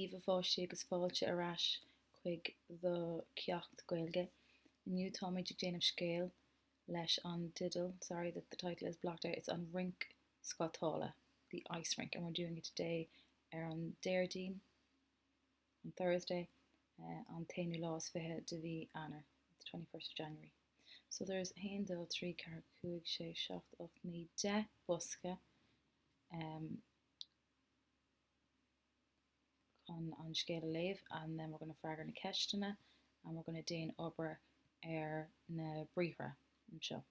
Eve fáiste agus fáilte arás chuig the ceacht Gaeilge. New Tommy déanamh scéal leis an diddle. Sorry that the title is blocked out. It's on Rink Scottala, the ice rink, and we're doing it today on Deirdeen on Thursday on Tainu Laws Fihe de Vi Anna, the 21st of January. So there's Haindel 3 car Kuig sé Shaft of Ni De Buska on scale leave, and then we're going to fragger na Keshtana, and we're going to Dane over na Brihra and show.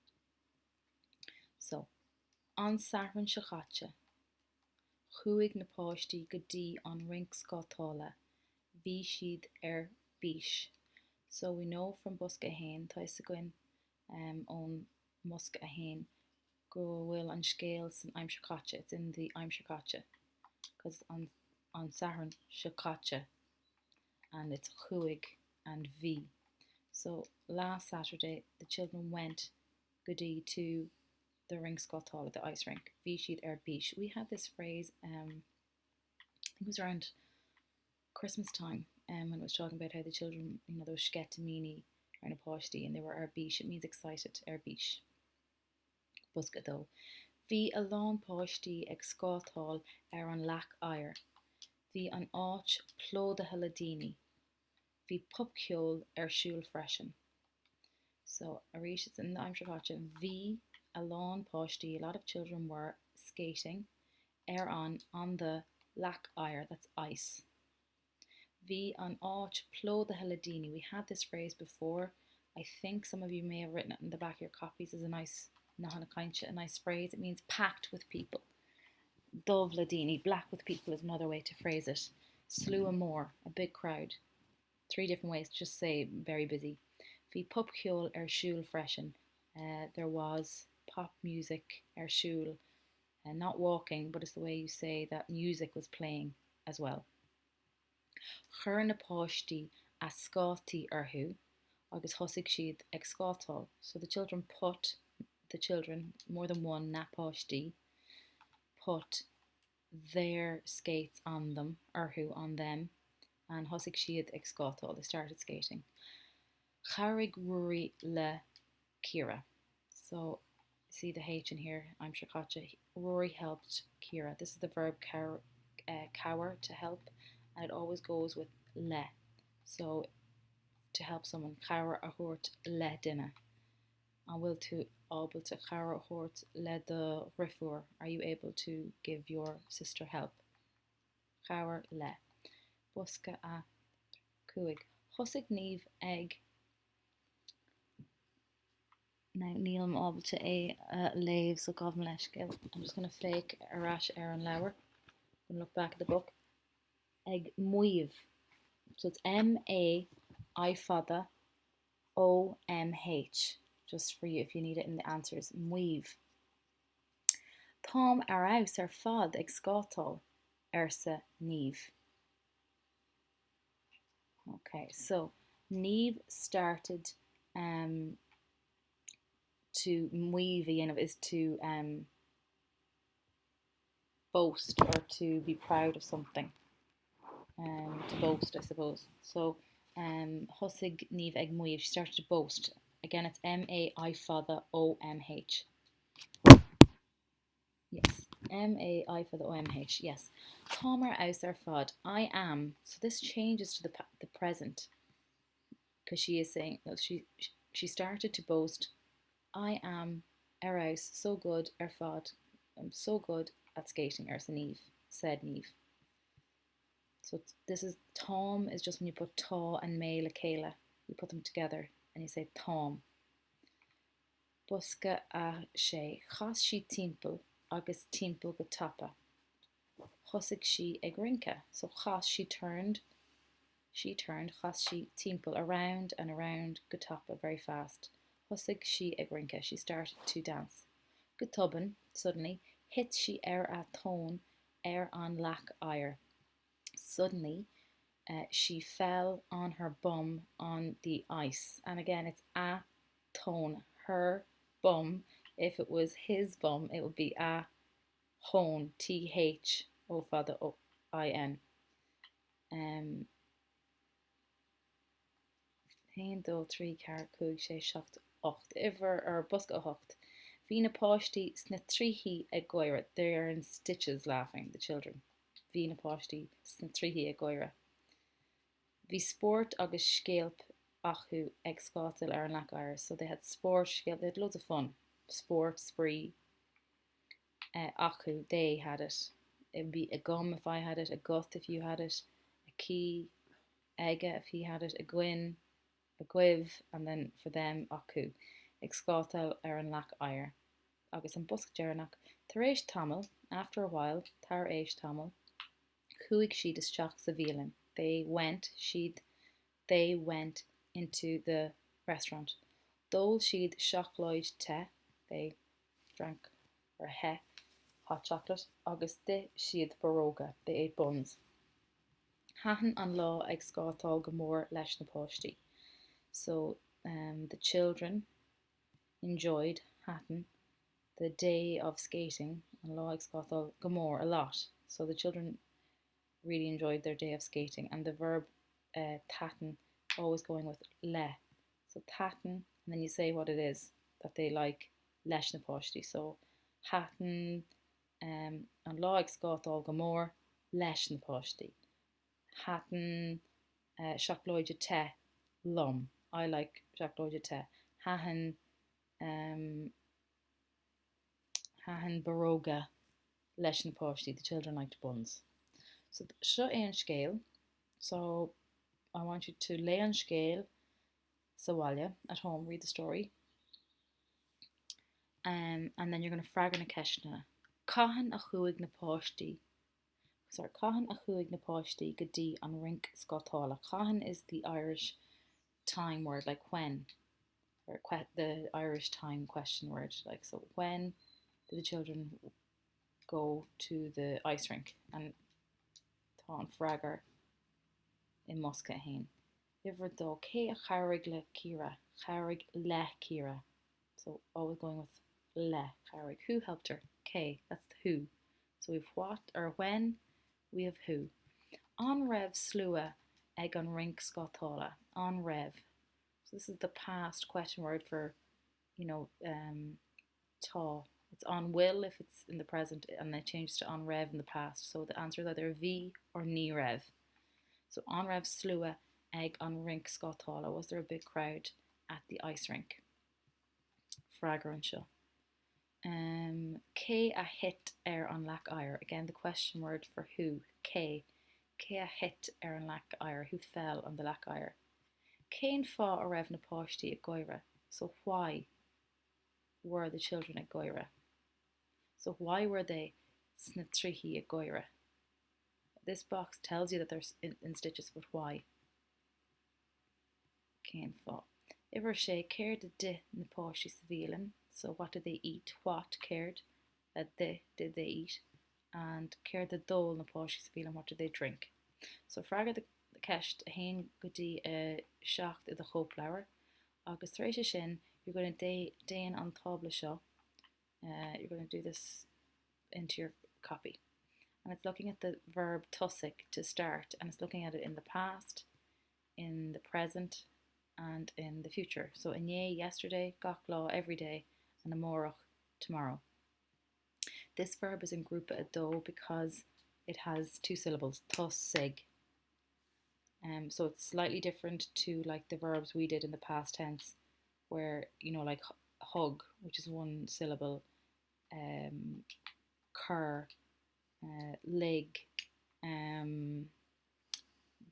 So on Saharan Shachacha, Chuig na Páistí Gadi on Rink Scottala, Vi Sheed Bish. So we know from Buska Hain, Taisaguin on Muska Hain, go will on scales and I'm Shakacha. It's in the I'm Shakacha, because on Saharan Shakacha, and it's Chuig and V. So last Saturday the children went Gadi to the Rink Scottala, the ice rink. Vishid Bish. We had this phrase, I think it was around Christmas time, when it was talking about how the children, they were Shketamini or Napashti, and they were Bish. It means excited, Bish. Buska though. Vi a lawn Pashti ag Scotthall an lac ire. Vi an áit plóda Haladini. Vi pupciol shul freshen. So Arish is in the Imshakacha. Vi a lawn Pashti, a lot of children were skating on the lac ire, that's ice. Vi an áit plóda Haladini. We had this phrase before. I think some of you may have written it in the back of your copies as a nice phrase. It means packed with people. Dov Ladini, black with people, is another way to phrase it. Slew a more, a big crowd. 3 different ways to just say very busy. Vi pupciol shul freshen. There was pop music shul, and not walking, but it's the way you say that music was playing as well. Chur na páistí a scátaí arthú, agus thosaigh siad ag scátáil. So the children, more than one napáistí, put their skates on them, arthú on them, and thosaigh siad ag scátáil. They started skating. Charig Rory le Kira. So see the H in here, I'm Shakacha. Rory helped Kira. This is the verb cower, to help, and it always goes with le. So to help someone, cower a hort le dinner. And will to able to cower a hort le the rifur. Are you able to give your sister help? Cower le. Buska a kuig. Hosig neve egg. Now Neil I'm able to leave, so govm leshkil. I'm just gonna flake a rash Aaron Lauer. I'm gonna look back at the book. Egg muiv. So it's M-A-I father O-M-H. Just for you if you need it in the answers. Muiv. Tom araus fad ag scotol ersa neve. Okay, so neve started to muiv is to boast or to be proud of something. To boast, I suppose. So hosig neve ag muiv, she started to boast. Again, it's M-A-I father O-M-H. Yes, M-A-I father O-M-H. Yes. Tomer aus fad. I am. So this changes to the present, because she is saying, she started to boast. I am eraus, so good fad. I'm so good at skating. Ersa Neve, said Neve. So this is Tom is just when you put ta and me la kela. You put them together and you say Tom. Buska a she. Chas she timpel agus timpel go tapa. Chosig she ag rinka. So chas she turned. Chas she timpel around and around go tapa very fast. Chosig she ag rinka. She started to dance. Gutubben suddenly hit she a tone on lac ire. Suddenly, she fell on her bum on the ice. And again, it's a tone, her bum. If it was his bum, it would be a hone, T-H, O father O-I-N. Hain dó trí cear cúig sé seacht 8 iver ar busca a hocht. Bhí na páistí sna tríhí ag goire. They're in stitches laughing, the children. Bhí na páistí sna tríhí ag goire. Bhí sport agus scéalp acu ag scáil ar an lech air. So they had sport, scéalp, they had loads of fun. Sport, spree, acu, they had it. It would be a gum if I had it, a gut if you had it, a key, aige if he had it, a gwyn, a gwyv, and then for them acu. Ag scáil ar an lech air. Agus an busc dearnach, tar éis tamil, after a while, tar éis tamil, chuig siad isteach sa bhíolin. They went into the restaurant. Dul siad seachloid te, they drank or he, hot chocolate, agus de siad baróga, they ate buns. Hahan an lá ag scátáil go mór leis na páistí. So the children enjoyed Hatton the day of skating, and lá ag scátáil go mór a lot. So the children really enjoyed their day of skating, and the verb tatten always going with le. So tatten, and then you say what it is that they like leis na páistí. So Hatton an lá ag scátáil go mór leis na páistí. Hatton seachloide te lum. I like seachloide te. Hahan baróga leis na páistí. The children liked buns. So seo é an scéal. So I want you to lay on scéal sa bhaile at home, read the story. And then you're going to frag na ceisna. Cahan a chuig na páistí. Sorry, cahan a chuig na páistí go dtí an rink scotála. Cahan is the Irish time word, like when, or the Irish time question word. Like, so when did the children go to the ice rink? And tá an fragar in Musca hain. Iver dó cé a charig le Kira, charig le Kira. So always going with le, charig. Who helped her? K, that's the who. So we've what or when, we have who. An rev slua ag an rink scotála. An rev. So this is the past question word for, tá. It's on will if it's in the present, and then it changes to on rev in the past. So the answer is either V or ni rev. So an rev slua ag an rink scotála. Was there a big crowd at the ice rink? Fragar an seo. Cé a hit an lech air. Again, the question word for who. Cé a hit an lech air. Who fell on the lech air? Céin fá a raibh na páistí ag goire. So why were the children at goire? So why were they sna tríhí ag goire? This box tells you that they're in stitches, but why? Céin fá. Iver sé céir de na páistí sa bhíolin. So what did they eat? What cared that did they eat? And cared the dole na páistí sa bhíolin, what did they drink? So fraga the ceist a hain go dtí seacht I the chópleabhar. Agus tar éis sin, you're going to dain an tábla seo. You're going to do this into your copy. And it's looking at the verb tusig to start, and it's looking at it in the past, in the present, and in the future. So inné yesterday, gach lá every day, and amórach tomorrow. This verb is in group a do because it has two syllables, tusig. So it's slightly different to like the verbs we did in the past tense, where like hug, which is one syllable, cur, leg,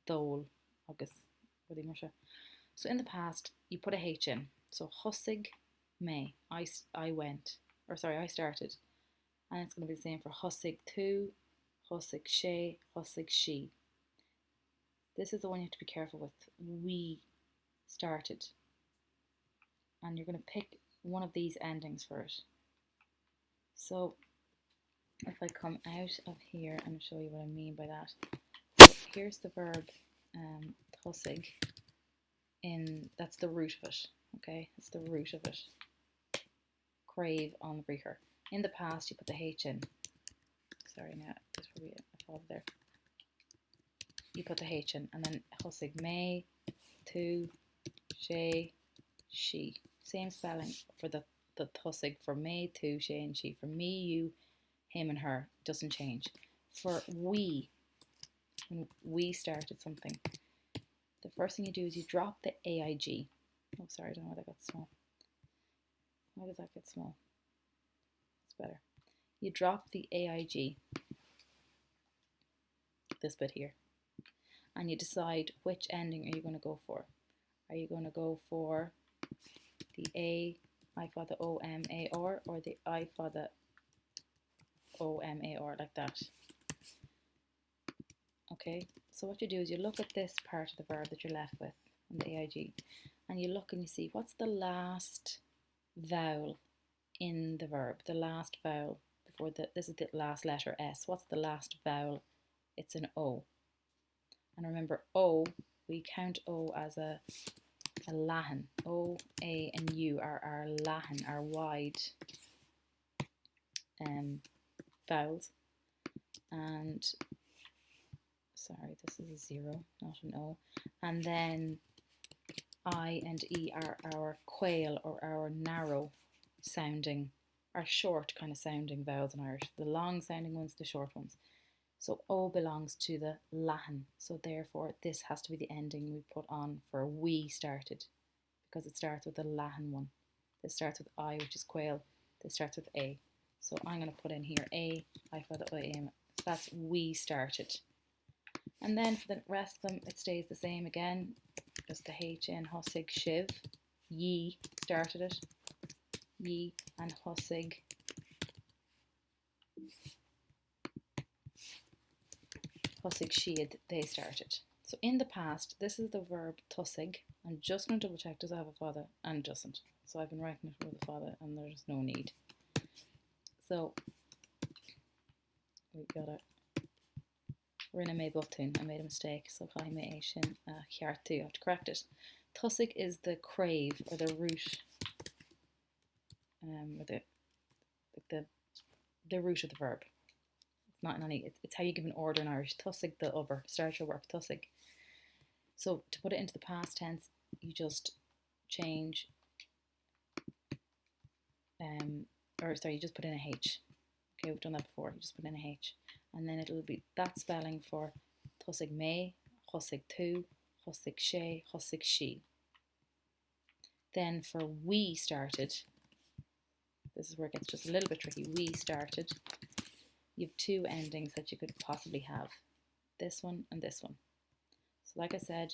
dole, agus, so in the past you put a H in. So husig me, I started, and it's going to be the same for husig tú, husig sé, husig she. This is the one you have to be careful with. We started. And you're going to pick one of these endings for it. So if I come out of here and show you what I mean by that. So here's the verb tosig. That's the root of it. Okay, that's the root of it. Crave on breaker. In the past you put the H in. Sorry, now there's probably a fault there. you put the H in, and then hosig me, tu, she, she. Same spelling for the hosig for me, tu, she, and she. For me, you, him, and her doesn't change. For we, when we started something, the first thing you do is you drop the AIG. Oh, sorry, I don't know why that got small. Why does that get small? It's better. You drop the AIG, this bit here, and you decide which ending are you going to go for. Are you going to go for the A, I for the O, M, A, R, or the I for the O, M, A, R, like that? Okay, so what you do is you look at this part of the verb that you're left with, on the AIG, and you look and you see what's the last vowel in the verb, the last vowel before this is the last letter S. What's the last vowel? It's an O. And remember, O, we count O as a Lahan. O, A, and U are our Lahan, our wide vowels. And sorry, this is a 0, not an O. And then I and E are our quail, or our narrow sounding, our short kind of sounding vowels in Irish. The long sounding ones, the short ones. So O belongs to the Lahan. So therefore this has to be the ending we put on for we started, because it starts with the Lahan one. This starts with I, which is quail. This starts with A. So I'm going to put in here A, I for the O, M. So that's we started. And then for the rest of them, it stays the same again. Just the H in hosig shiv. Ye started it. Ye and hosig. Hosig shiad, they started. So in the past, this is the verb tusig. I'm just going to double check, does it have a father? And it doesn't. So I've been writing it with a father and there's no need. So we're in a mébutún. I made a mistake. So I have to correct it. Tusig is the crave, or the root, or the root of the verb. It's not in any. It's how you give an order in Irish. Tusig the over. Start your work. Tusig. So to put it into the past tense, you just change. You just put in a H. Okay, we've done that before. You just put in a H, and then it'll be that spelling for tusig me, hosig tu, hosig she, hosig she. Then for we started, this is where it gets just a little bit tricky. We started. You have two endings that you could possibly have, this one and this one. So like I said,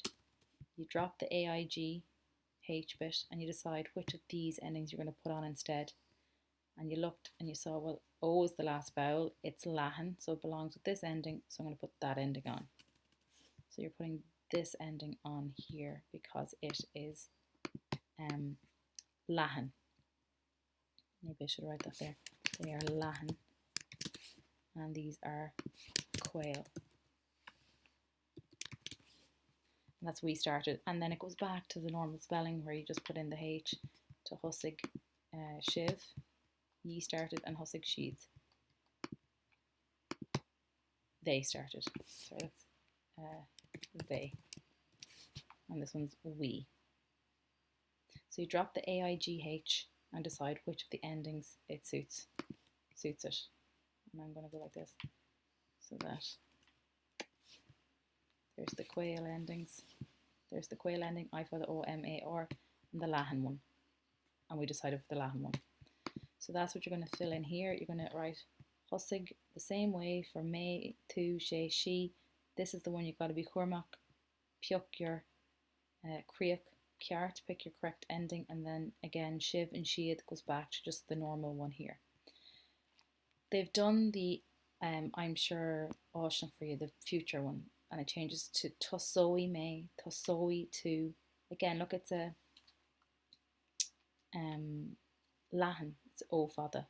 you drop the AIG H bit and you decide which of these endings you're going to put on instead. And you looked and you saw, well, O is the last vowel, it's Lahan, so it belongs with this ending, so I'm going to put that ending on. So you're putting this ending on here because it is Lahan. Maybe I should write that there. They are Lahan, and these are quail. And that's we started. And then it goes back to the normal spelling where you just put in the H to hosig shiv. Ye started, and hosig sheath. They started. Sorry, that's they. And this one's we. So you drop the AIGH and decide which of the endings it suits it. And I'm going to go like this. So that there's the quail endings. There's the quail ending, I for the O, M, A, R, and the Lahan one. And we decided for the Lahan one. So that's what you're going to fill in here. You're going to write hosig the same way for me, tu, she, she. This is the one you've got to be Cormac, piuk your kriuk, kiart, pick your correct ending, and then again shiv and shead goes back to just the normal one here. They've done the I'm sure Ocean for you, the future one, and it changes to tosoi me, tosoi tu. Again, look, it's a Lahan. It's O father.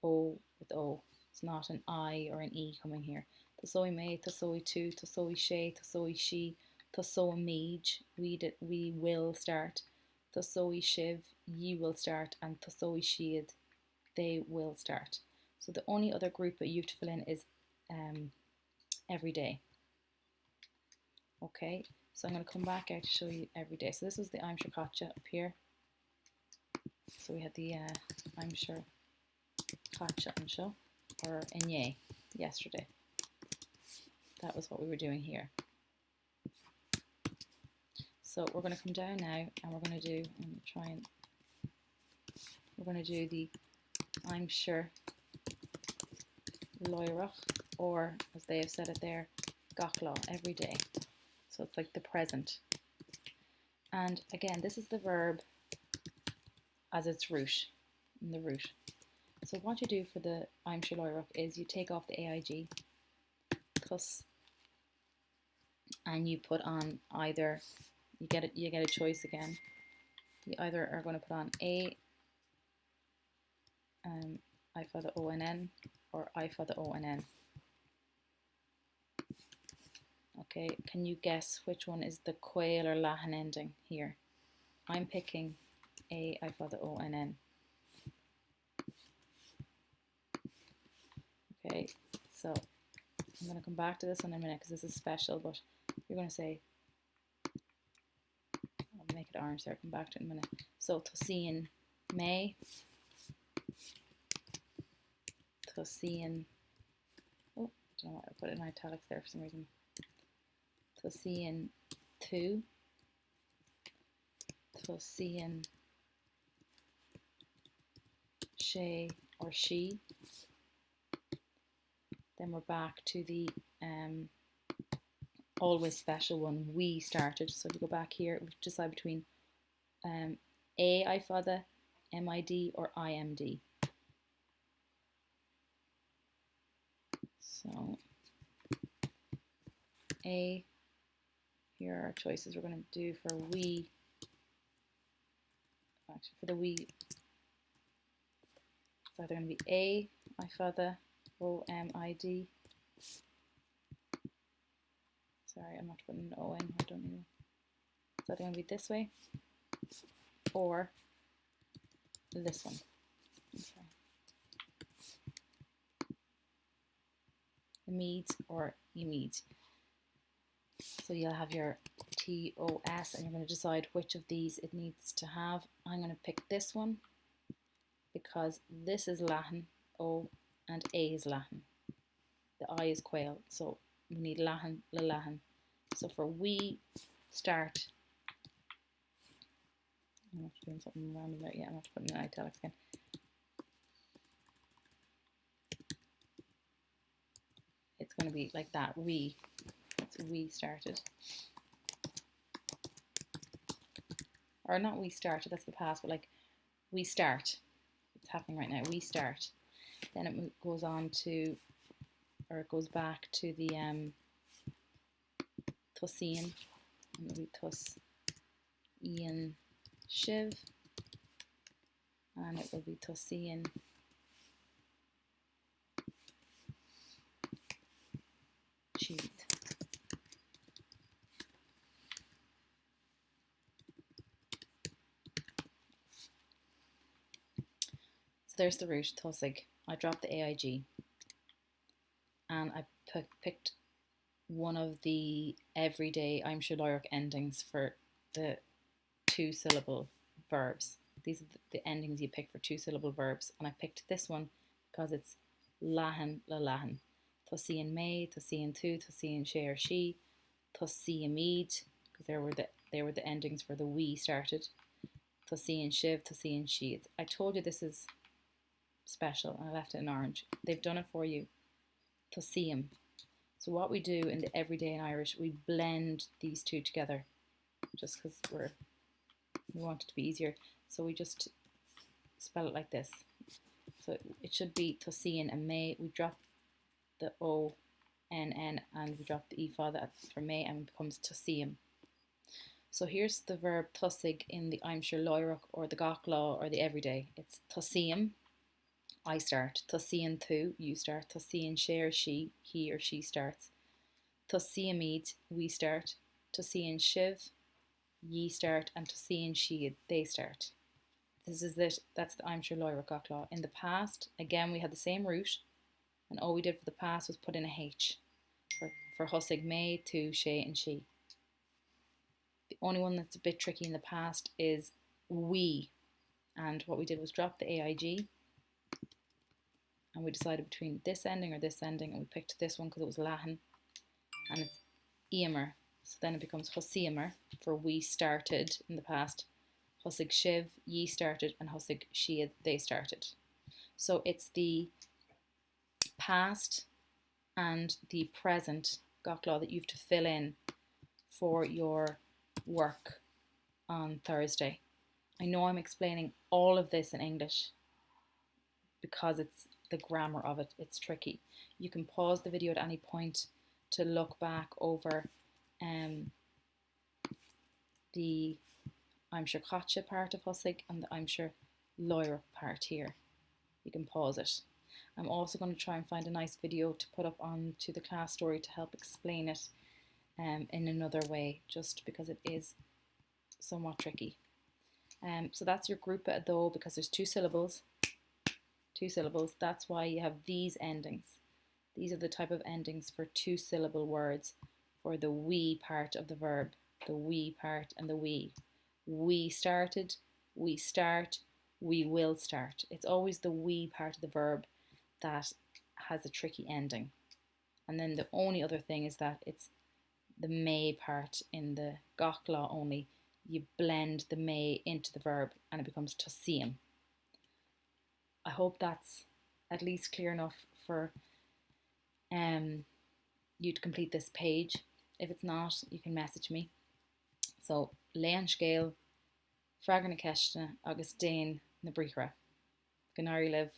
O with O. It's not an I or an E coming here. Tosoi me, tosoi tu, tosoi she, tosoi she, tosoi meej. We will start. Tosoi shiv, ye will start, and tosoi shiad, they will start. So the only other group that you have to fill in is every day. Okay, so I'm going to come back out to show you every day. So this was the I'm sure Katja up here. So we had the I'm sure Katja and show, or Inye yesterday. That was what we were doing here. So we're going to come down now and we're going to do, we're going to do the I'm sure Loirach, or as they have said it there, Gachlaw, every day. So it's like the present. And again, this is the verb as its root, in the root. So what you do for the I'm sure Loirach is you take off the AIG, thus, and you put on either, you get a choice again. You either are going to put on a I for the ONN or I for the ONN. Okay, can you guess which one is the Quail or Lahan ending here? I'm picking a I for the ONN. Okay, so I'm going to come back to this one in a minute because this is special, but you're going to say, I'll make it orange there, come back to it in a minute. So Tosin May, Tosin, oh, I don't know why I put it in italics there for some reason. Tosin 2, Tosin she or she. Then we're back to the always special one, we started. So if you go back here, we decide between a I father, MID, or IMD. So A, here are our choices we're going to do for we. Actually, for the we, it's either going to be A, I father, OMID. Sorry, I'm not putting an O in, I don't know. It's either going to be this way or this one. Okay. The Meads or Emeads. So you'll have your TOS and you're going to decide which of these it needs to have. I'm going to pick this one because this is Lahan, O, and A is Lahan. The I is Quail, so we need Lahan, Lahan. So for we start, I'm not doing something random there. Yeah, I'm not putting in italics again. It's going to be like that. We. So we started. Or not we started, that's the past, but like we start. It's happening right now. We start. Then it goes on to, or it goes back to the Tusian. And it'll be Tus Ian Shiv. And it will be Tusian Sheet. So there's the root, Tusig. I dropped the AIG. And I picked one of the everyday I'm sure Loirach endings for the 2-syllable verbs. These are the endings you pick for 2-syllable verbs, and I picked this one because it's Lahan la Lahan. Tusian May, Tusian Tu, Tusian she or she, Tusian Mead, because they were the endings for the we started. Tusian Shiv, Tusian Sheed. I told you this is special, and I left it in orange. They've done it for you. Tusiam. So what we do in the everyday in Irish, we blend these two together, just because we want it to be easier. So we just spell it like this. So it should be Tusian and May. We drop the O, N, N, and we drop the E father for May, and it becomes Tusiam. So here's the verb tusig in the I'm sure Loirach or the Gachlaw or the everyday. It's Tusiam, I start. Tusian tu, you start. Tusian she or she, he or she starts. Tusiamid, we start. Tusian shiv, ye start. And Tusian she, they start. This is it. That's the I'm sure Loirach Gachlaw. In the past, again, we had the same root, and all we did for the past was put in a H for Husig, May, Tu, she, and she. only one that's a bit tricky in the past is we. And what we did was drop the AIG, and we decided between this ending or this ending, and we picked this one because it was Latin, and it's Eamer. So then it becomes Hosiemer for we started in the past, Hosig Shiv, ye started, and Hosig Shiad, they started. So it's the past and the present Gaeilge that you have to fill in for your work on Thursday. I know I'm explaining all of this in English because it's the grammar of it, it's tricky. You can pause the video at any point to look back over the I'm sure Katja part of Husig and the I'm sure Lyra part here. You can pause it. I'm also going to try and find a nice video to put up onto the class story to help explain it in another way, just because it is somewhat tricky. So that's your group though, because there's two syllables. That's why you have these endings. These are the type of endings for two syllable words for the we part of the verb, the we part and the we. We started, we start, we will start. It's always the we part of the verb that has a tricky ending. And then the only other thing is that it's the may part in the Gaeilge only. You blend the may into the verb and it becomes toseam. I hope that's at least clear enough for you to complete this page. If it's not, you can message me. So, Lean Gaeilge, Fragan na Ceistena agus Déan na Bríochra. Go nairí libh.